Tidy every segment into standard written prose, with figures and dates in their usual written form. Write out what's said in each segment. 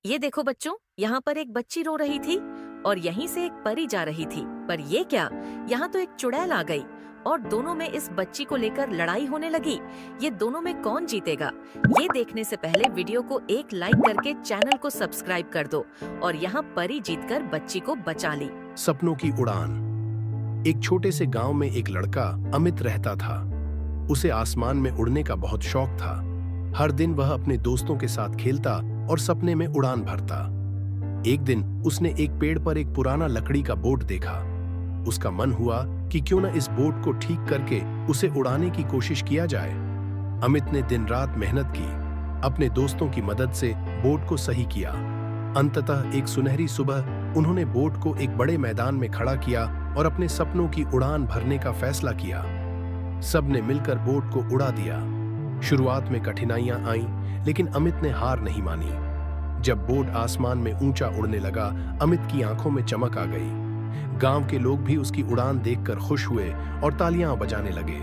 ये देखो बच्चों, यहाँ पर एक बच्ची रो रही थी और यहीं से एक परी जा रही थी। पर ये क्या, यहाँ तो एक चुड़ैल आ गई और दोनों में इस बच्ची को लेकर लड़ाई होने लगी। ये दोनों में कौन जीतेगा, ये देखने से पहले वीडियो को एक लाइक करके चैनल को सब्सक्राइब कर दो। और यहाँ परी जीतकर बच्ची को बचा ली। सपनों की उड़ान। एक छोटे से गांव में एक लड़का अमित रहता था। उसे आसमान में उड़ने का बहुत शौक था। हर दिन वह अपने दोस्तों के साथ खेलता और सपने में उड़ान भरता। एक दिन उसने एक पेड़ पर एक पुराना लकड़ी का बोट देखा। उसका मन हुआ कि क्यों न इस बोट को ठीक करके उसे उड़ाने की कोशिश किया जाए। अमित ने दिन रात मेहनत की। अपने दोस्तों की मदद से बोट को सही किया। अंततः एक सुनहरी सुबह उन्होंने बोट को एक बड़े मैदान में खड़ा किया और अपने सपनों की उड़ान भरने का फैसला किया। सबने मिलकर बोट को उड़ा दिया। शुरुआत में कठिनाइयां आईं, लेकिन अमित ने हार नहीं मानी। जब बोट आसमान में ऊंचा उड़ने लगा, अमित की आंखों में चमक आ गई। गांव के लोग भी उसकी उड़ान देखकर खुश हुए और तालियां बजाने लगे।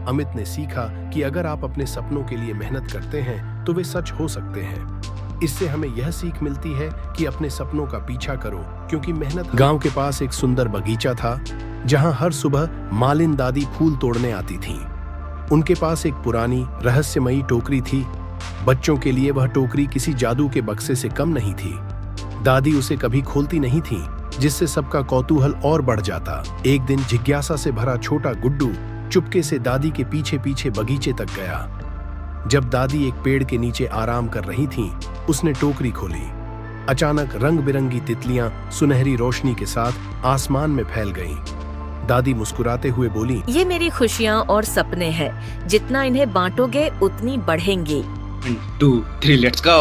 अमित ने सीखा कि अगर आप अपने सपनों के लिए मेहनत करते हैं तो वे सच हो सकते हैं। इससे हमें यह सीख मिलती है कि अपने सपनों का पीछा करो, क्योंकि मेहनत। गांव के पास एक सुंदर बगीचा था, जहां हर सुबह मालिन दादी फूल तोड़ने आती थीं। उनके पास एक पुरानी रहस्यमयी टोकरी थी। बच्चों के लिए वह टोकरी किसी जादू के बक्से से कम नहीं थी। दादी उसे कभी खोलती नहीं थी, जिससे सबका कौतूहल और बढ़ जाता। एक दिन जिज्ञासा से भरा छोटा गुड्डू चुपके से दादी के पीछे पीछे बगीचे तक गया। जब दादी एक पेड़ के नीचे आराम कर रही थीं, उसने टोकरी खोली। अचानक रंग बिरंगी तितलियां सुनहरी रोशनी के साथ आसमान में फैल गईं। दादी मुस्कुराते हुए बोली, ये मेरी खुशियाँ और सपने हैं, जितना इन्हें बांटोगे उतनी बढ़ेंगी। 1, 2, 3, let's go!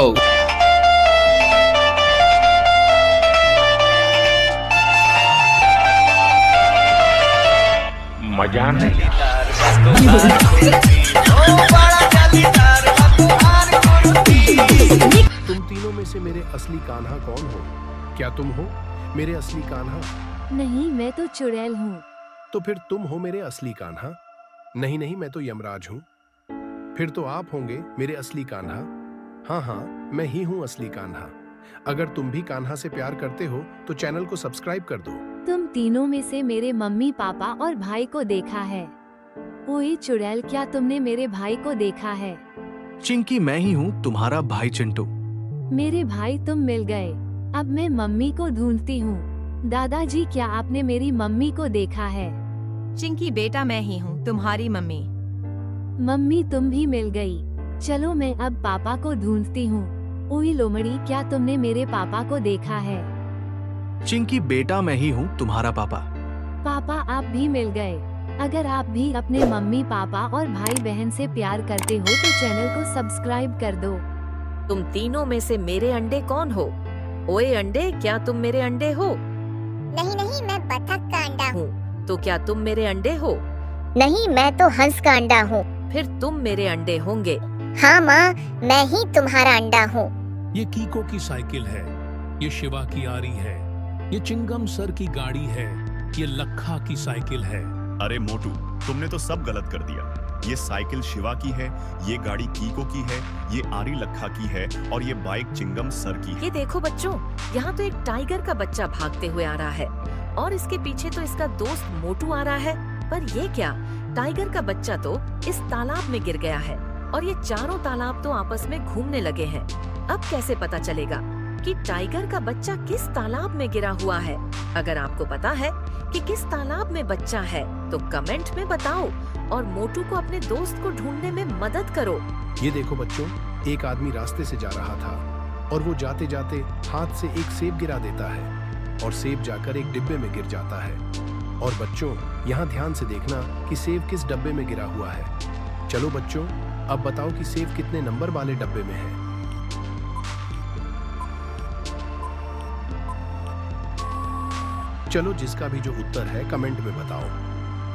मजा नहीं। तुम तीनों में से मेरे असली कान्हा कौन हो? क्या तुम हो मेरे असली कान्हा? नहीं, मैं तो चुड़ैल हूँ। तो फिर तुम हो मेरे असली कान्हा? नहीं नहीं, मैं तो यमराज हूँ। फिर तो आप होंगे मेरे असली कान्हा। हाँ हाँ, मैं ही हूँ असली कान्हा। अगर तुम भी कान्हा से प्यार करते हो तो चैनल को सब्सक्राइब कर दो। तुम तीनों में से मेरे मम्मी पापा और भाई को देखा है। ओए चुड़ैल, क्या तुमने मेरे भाई को देखा है? चिंकी, मैं ही हूँ तुम्हारा भाई चिंटू। मेरे भाई तुम मिल गए। अब मैं मम्मी को ढूंढती हूँ। दादाजी, क्या आपने मेरी मम्मी को देखा है? चिंकी बेटा, मैं ही हूँ तुम्हारी मम्मी। मम्मी तुम भी मिल गई। चलो मैं अब पापा को ढूंढती हूँ। ओए लोमड़ी, क्या तुमने मेरे पापा को देखा है? चिंकी बेटा, मैं ही हूँ तुम्हारा पापा। पापा आप भी मिल गए। अगर आप भी अपने मम्मी पापा और भाई बहन से प्यार करते हो तो चैनल को सब्सक्राइब कर दो। तुम तीनों में से मेरे अंडे कौन हो? ओए अंडे, क्या तुम मेरे अंडे हो? नहीं नहीं, मैं बतख का अंडा हूँ। तो क्या तुम मेरे अंडे हो? नहीं, मैं तो हंस का अंडा हूँ। फिर तुम मेरे अंडे होंगे। हाँ माँ, मैं ही तुम्हारा अंडा हूँ। ये कीको की साइकिल है, ये शिवा की आरी है, ये चिंगम सर की गाड़ी है, ये लखा की साइकिल है। अरे मोटू, तुमने तो सब गलत कर दिया। ये साइकिल शिवा की है, ये गाड़ी कीको की है, ये आरी लखा की है और ये बाइक चिंगम सर की है। ये देखो बच्चों, यहाँ तो एक टाइगर का बच्चा भागते हुए आ रहा है और इसके पीछे तो इसका दोस्त मोटू आ रहा है। पर ये क्या, टाइगर का बच्चा तो इस तालाब में गिर गया है और ये चारों तालाब तो आपस में घूमने लगे हैं। अब कैसे पता चलेगा कि टाइगर का बच्चा किस तालाब में गिरा हुआ है? अगर आपको पता है कि किस तालाब में बच्चा है तो कमेंट में बताओ और मोटू को अपने दोस्त को ढूंढने में मदद करो। ये देखो बच्चों, एक आदमी रास्ते से जा रहा था और वो जाते जाते हाथ से एक सेब गिरा देता है और सेब जाकर एक डिब्बे में गिर जाता है। और बच्चों, यहाँ ध्यान से देखना कि सेब किस डब्बे में गिरा हुआ है। चलो बच्चों, अब बताओ कि सेब कितने नंबर वाले डब्बे में है? चलो, जिसका भी जो उत्तर है कमेंट में बताओ।